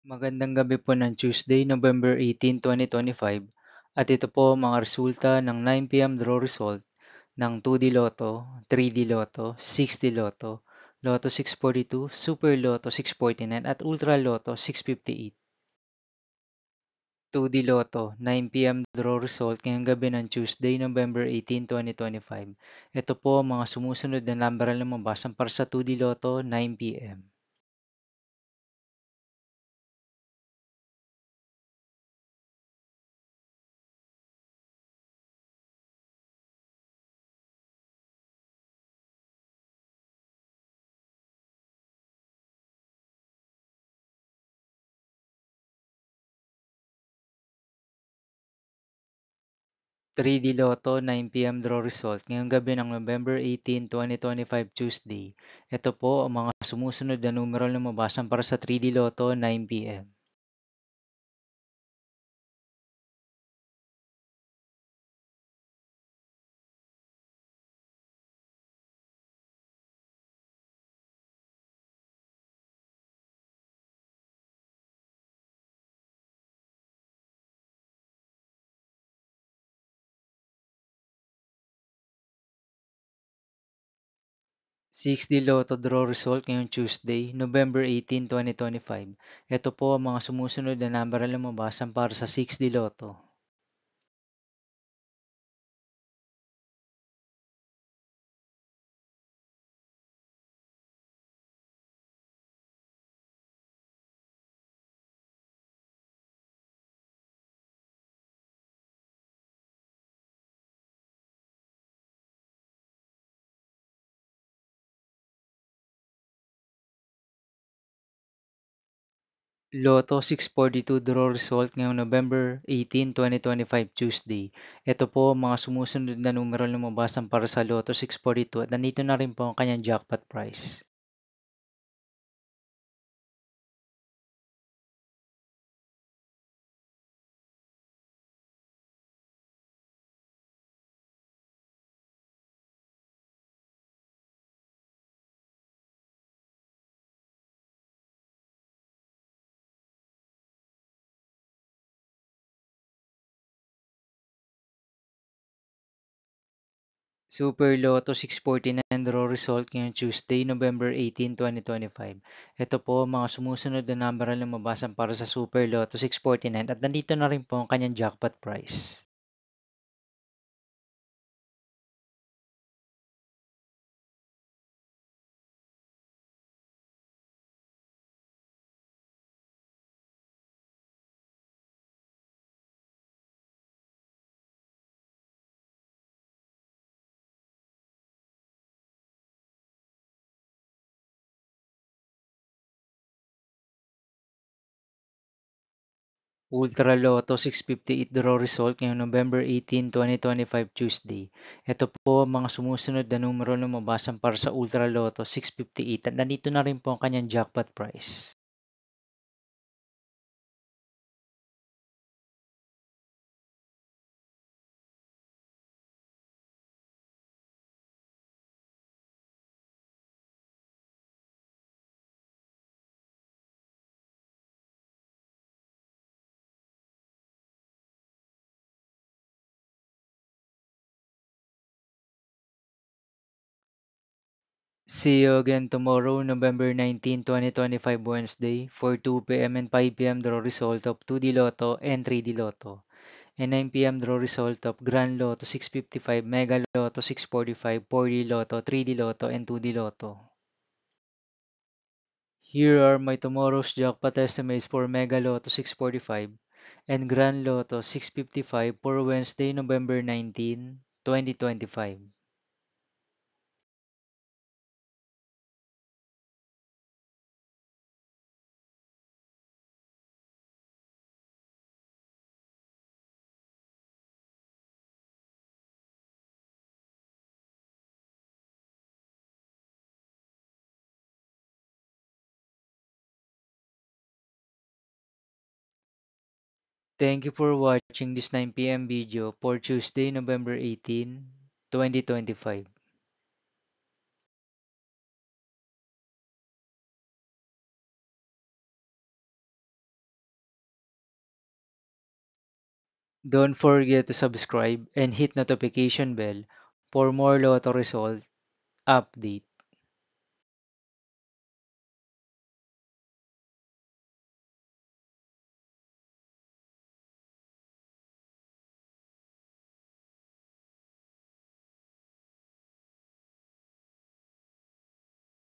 Magandang gabi po ng Tuesday, November 18, 2025, at ito po ang mga resulta ng 9 p.m. draw result ng 2D Lotto, 3D Lotto, 6D Lotto, Lotto 642, Super Lotto 649 at Ultra Lotto 658. 2D Lotto, 9 p.m. draw result ngayong gabi ng Tuesday, November 18, 2025. Ito po ang mga sumusunod na number na lumabas para sa 2D Lotto 9 p.m. 3D Lotto 9 p.m. draw result ngayong gabi ng November 18, 2025 Tuesday. Ito po ang mga sumusunod na numero na lumabas para sa 3D Lotto 9 p.m. 6D Lotto draw result ngayong Tuesday, November 18, 2025. Ito po ang mga sumusunod na number na lumabas para sa 6D Lotto. Lotto 642 draw result ngayong November 18, 2025 Tuesday. Ito po ang mga sumusunod na numero na lumabas para sa Lotto 642 at nandito na rin po ang kanyang jackpot price. Super Lotto 649 draw result ngayong Tuesday, November 18, 2025. Ito po ang mga sumusunod na number na lumabas para sa Super Lotto 649 at nandito na rin po ang kanyang jackpot price. Ultra Lotto 658 draw result ngayong November 18, 2025 Tuesday. Ito po ang mga sumusunod na numero na lumabas para sa Ultra Lotto 658 at nandito na rin po ang kanyang jackpot price. See you again tomorrow, November 19, 2025 Wednesday for 2 p.m. and 5 p.m. draw result of 2D Lotto and 3D Lotto. And 9 p.m. draw result of Grand Lotto 655, Mega Lotto 645, 4D Lotto, 3D Lotto, and 2D Lotto. Here are my tomorrow's jackpot estimates for Mega Lotto 645 and Grand Lotto 655 for Wednesday, November 19, 2025. Thank you for watching this 9 p.m. video for Tuesday, November 18, 2025. Don't forget to subscribe and hit notification bell for more Lotto result update.